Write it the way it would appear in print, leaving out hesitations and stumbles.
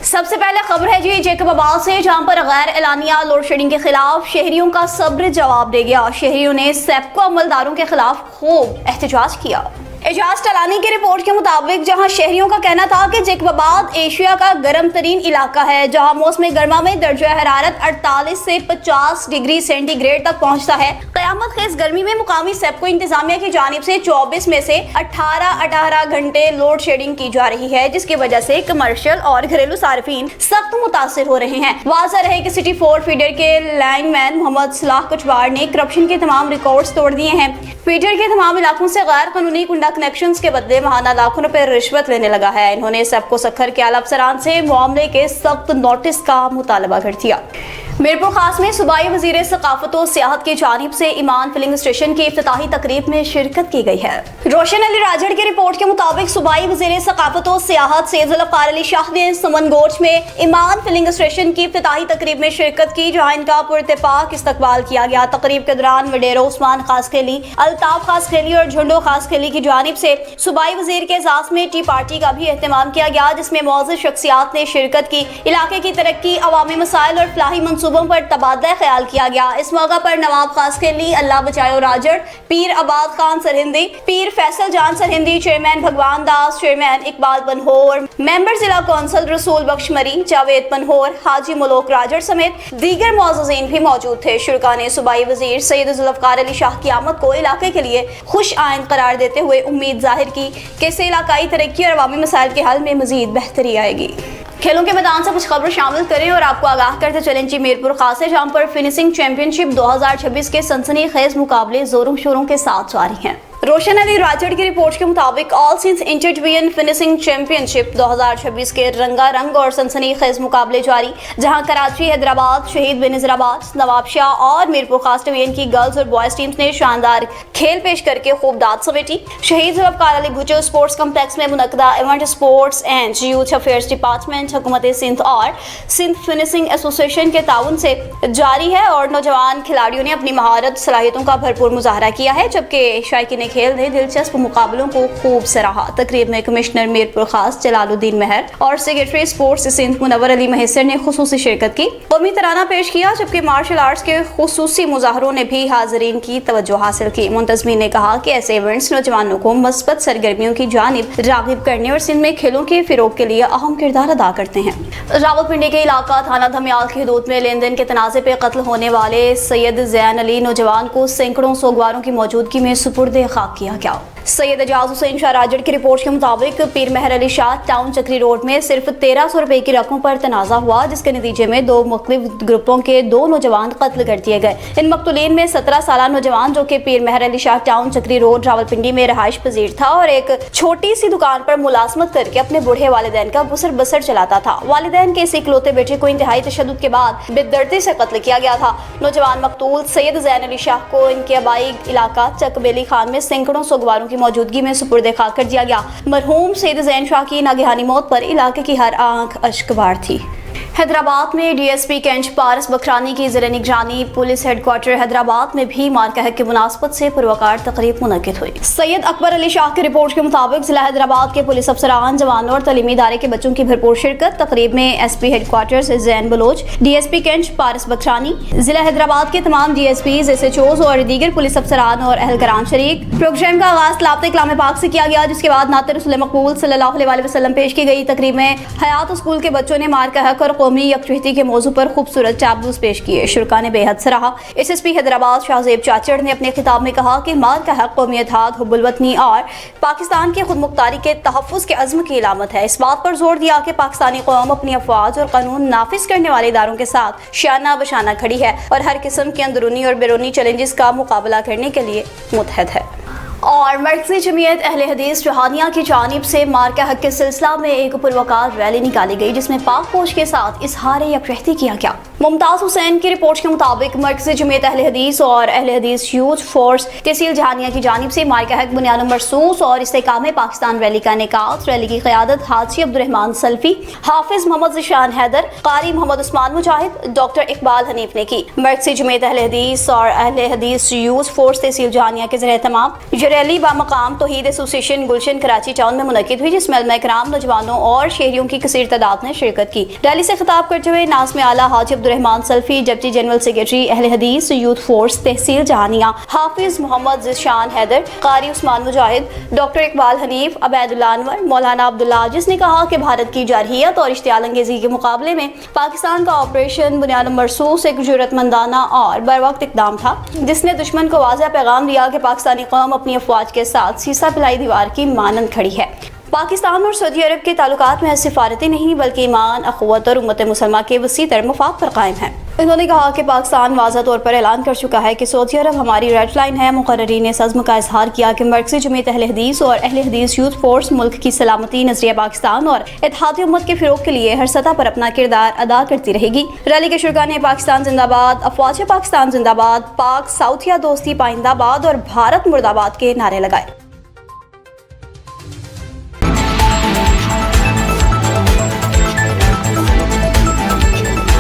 सबसे पहले खबर है जी जैकबाबाद से, जहां पर गैर एलानिया लोड शेडिंग के खिलाफ शहरियों का सब्र जवाब दे गया। शहरियों ने सेप्को अमलदारों के खिलाफ खूब एहतजाज किया। एजाज टलानी की रिपोर्ट के मुताबिक जहां शहरियों का कहना था कि जैकबाबाद एशिया का गर्म तरीन इलाका है, जहां मौसम गर्मा में दर्जा हरारत 48 से 50 डिग्री सेंटीग्रेड तक पहुंचता है। क़यामत खेज गर्मी में मुकामी सेप्को इंतजामिया की जानिब से 24 में से 18 घंटे लोड शेडिंग की जा रही है, जिसकी वजह से कमर्शियल और घरेलू सार्फिन सख्त मुतासिर हो रहे हैं। वाज़ह रहे कि सिटी 4 फीडर के लाइनमैन मोहम्मद सलाह कुचवाड़ ने करप्शन के तमाम रिकॉर्ड्स तोड़ दिए हैं। फीडर के तमाम इलाकों से गैर कानूनी कुंडा कनेक्शंस के बदले महाना लाखों रुपए रिश्वत लेने लगा है। इन्होंने सबको सखर के आला अफसरान से मामले के सख्त नोटिस का मुतालबा कर दिया। मीरपुर खास में सूबाई वजीर सकाफत और सियाहत की जानिब से ईमान फिलिंग स्टेशन की इफ्तिताही तकरीब में शिरकत की गई है। रोशन अली राजड़ की रिपोर्ट के मुताबिक सूबाई वजीर सकाफत और सियाहत सैयद ज़ुल्फ़िकार अली शाह ने समनगोच में ईमान फिलिंग स्टेशन की इफ्तिताही तकरीब में शिरकत की, जहाँ इनका पुरइत्तेफाक इस्तकबाल किया गया। तकरीब के दौरान वडेरो उस्मान खास खेली, अल्ताफ खास खेली और झुंडो खास खेली की जानिब से सूबाई वजीर के एजाज़ में टी पार्टी का भी एहतमाम किया गया, जिसमें मौजूद शख्सियात ने शिरकत की। इलाके की तरक्की, अवामी मसाइल और फलाही मंसूबों पर तबादला ख्याल किया गया। इस मौका पर नवाब खास खेली, अल्लाह बचाओ राजड़, पीर आबाद खान सरहिंदी, पीर फैसल जान सरहिंदी, चेयरमैन भगवान दास, चेयरमैन इकबाल पनहोर, मेंबर जिला कौंसल रसूल बख्श मरी, जावेद पनहोर, हाजी मुलोक राजड़ समेत दीगर मौजूदीन भी मौजूद थे। शुरका ने सूबाई वजीर सैयद ज़ुल्फ़िकार अली शाह की आमद को इलाके के लिए खुश आइंद करार देते हुए उम्मीद जाहिर की कि इससे इलाकाई तरक्की और अवामी मसाइल के हल में मजीद बेहतरी आएगी। खेलों के मैदान से कुछ खबरें शामिल करें और आपको आगाह करते चलें जी मीरपुर खास है, जहां पर फिनिशिंग चैंपियनशिप 2026 के सनसनीखेज मुकाबले जोरों शोरों के साथ जारी हैं। रोशन अली राजड़ की रिपोर्ट के मुताबिक all since inter division finishing championship 2026 के रंगारंग और सनसनीखेज मुकाबले जारी, जहां कराची, हैदराबाद, शहीद बेनज़ीराबाद, नवाबशाह और मीरपुर खास डिवीजन की गर्ल्स और बॉयज टीम्स ने शानदार खेल पेश करके खूब दाद समेटी। शहीद ज़ुल्फ़िकार अली भुट्टो स्पोर्ट्स कम्प्लेक्स में मुनक़दा event sports and youth affairs department, हुकूमत सिंध और सिंध फिनिशिंग एसोसिएशन के ताउन से जारी है और नौजवान खिलाड़ियों ने अपनी महारत सलाहियतों का भरपूर मुजाहरा किया है, जबकि शायकीन खेल ने दिलचस्प मुकाबलों को खूब सराहा। तकरीब में कमिश्नर मीरपुर खास जलालुद्दीन मेहर और सेक्रेटरी स्पोर्ट्स सिंध मुनव्वर अली महसर ने खुसूसी शिरकत की, कौमी तराना पेश किया, जबकि मार्शल आर्ट्स के खुसूसी मुजाहरों ने भी हाज़रीन की तवज्जो हासिल की। मुंतज़मीन ने कहा कि ऐसे इवेंट्स नौजवानों को मस्बत सरगर्मियों की जानिब राग़िब करने और सिंध में खेलों के फिरोग के लिए अहम किरदार अदा करते हैं। रावलपिंडी के इलाका थाना धमियाल की हदूद में लेन देन के तनाज़े पे कत्ल होने वाले सैयद ज़ैन अली नौजवान को सैकड़ों सोगवारों की मौजूदगी में सुपुर्द खाक किया गया। सैयद एजाज हुसैन शाह राजड़ की रिपोर्ट के मुताबिक पीर मेहर अली शाह टाउन चक्री रोड में सिर्फ 1300 रुपए की रकम पर तनाज़ा हुआ, जिसके नतीजे में दो मुख्तलिफ ग्रुपों के 2 नौजवान कत्ल कर दिए गए। इन मकतूलीन में 17 साल नौजवान जो कि पीर मेहर अली शाह टाउन चक्री रोड रावलपिंडी में रहाइश पजीर था और एक छोटी सी दुकान पर मुलाजमत करके अपने बूढ़े वालिदैन का गुसर बसर चलाता था। वालिदैन के इस इकलौते बेटे को इंतहाई तशद्दुद के बाद बेदर्दी से कत्ल किया गया था। नौजवान मकतूल सैयद ज़ैन अली शाह को इनके आबाई इलाका चकबेली खान में सैकड़ों सोगवारों की मौजूदगी में सुपुर्द खाक कर दिया गया। मरहूम सैयद ज़ैन शाह की नागहानी मौत पर इलाके की हर आंख अश्कबार थी। हैदराबाद में डीएसपी कैंच पारस बखरानी की ज़ेर निगरानी पुलिस हेडक्वार्टर हैदराबाद में भी मारकह की मुनासबत से पुरवकार तकरीब मुनक़िद हुई। सैयद अकबर अली शाह की रिपोर्ट के मुताबिक जिला हैदराबाद के पुलिस अफसरान, जवानों और तलीमी इदारे के बच्चों की भरपूर शिरकत। तकरीब में एसपी हेडक्वार्टर ज़ैन बलोच, डीएसपी कैंच पारस बखरानी, जिला हैदराबाद के तमाम डीएसपीज, एसएचओज और दीगर पुलिस अफसरान और अहलकाराम शरीक। प्रोग्राम का आगाज लापते कलाम पाक से किया गया, जिसके बाद नात रसूल मकबूल सल्लल्लाहु अलैहि वसल्लम पेश की गई। तकरीब में हयात स्कूल के बच्चों ने मारकह और कौमी यकजहती के मौजू पर खूबसूरत चाबूस पेश किए। शुरका ने बेहद सराहा। एसएसपी हैदराबाद शाहजेब चाचड़ ने अपने खिताब में कहा कि मार का हक कौमी इत्तेहाद, हुब्बुल वतनी और पाकिस्तान की खुद मुख्तारी के तहफ़्फ़ुज़ के अज़्म की इलामत है। इस बात पर जोर दिया कि पाकिस्तानी कौम अपनी अफवाज और कानून नाफिज करने वाले इदारों के साथ शाना बशाना खड़ी है और हर किस्म के अंदरूनी और बैरूनी चैलेंजेस का मुकाबला करने के लिए मुतहद है। اور مرکزی جمعیت اہل حدیث چوہانیہ کی جانب سے مارکہ حق کے سلسلہ میں ایک پروقار ریلی نکالی گئی جس میں پاک فوج کے ساتھ اظہار یکجہتی کیا گیا۔ ممتاز حسین کی رپورٹ کے مطابق مرکزی جمعیت اہل حدیث اور اہل حدیث یوتھ فورس تحصیل جہانیہ کی جانب سے مارکہ حق بنیاد مرصوص اور استحکام پاکستان ریلی کا انعقاد۔ ریلی کی قیادت حاجی عبدالرحمان سلفی، حافظ محمد ذیشان حیدر، قاری محمد عثمان مجاہد، ڈاکٹر اقبال حنیف نے کی۔ مرکزی جمعیت اہل حدیث اور اہل حدیث یوتھ فورس تحصیل جہانیہ کے زیر اہتمام یہ ریلی بامقام توحید ایسوسی ایشن گلشن کراچی ٹاؤن میں منعقد ہوئی، جس میں علماء کرام، نوجوانوں اور شہریوں کی کثیر تعداد نے شرکت کی۔ ریلی سے خطاب کرتے ہوئے ناظم اعلیٰ حاجی عبدالرحمان سلفی، ڈپٹی جنرل سیکرٹری اہل حدیث یوتھ فورس تحصیل جہانیہ حافظ محمد ذیشان حیدر، قاری عثمان مجاہد، ڈاکٹر اقبال حنیف، عبید اللہ انور، مولانا عبداللہ عاجز نے کہا کہ بھارت کی جارحیت اور اشتعال انگیزی کے مقابلے میں پاکستان کا آپریشن بنیاد مرصوص ایک جرأت مندانہ اور بروقت اقدام تھا، جس نے دشمن کو واضح پیغام دیا کہ پاکستانی قوم اپنی افواج کے ساتھ سیسا پلائی دیوار کی مانند کھڑی ہے۔ پاکستان اور سعودی عرب کے تعلقات میں سفارتی نہیں بلکہ ایمان، اخوت اور امت مسلمہ کے وسیع تر مفاد پر قائم ہیں۔ انہوں نے کہا کہ پاکستان واضح طور پر اعلان کر چکا ہے کہ سعودی عرب ہماری ریڈ لائن ہے۔ مقررین نے عزم کا اظہار کیا کہ مرکزی جمعیت اہل حدیث اور اہل حدیث یوتھ فورس ملک کی سلامتی، نظریہ پاکستان اور اتحاد امت کے فروغ کے لیے ہر سطح پر اپنا کردار ادا کرتی رہے گی۔ ریلی کے شرکاء نے پاکستان زندہ باد، افواج پاکستان زندہ باد، پاک سعودیہ دوستی پائندہ باد اور بھارت مرد آباد کے نعرے لگائے۔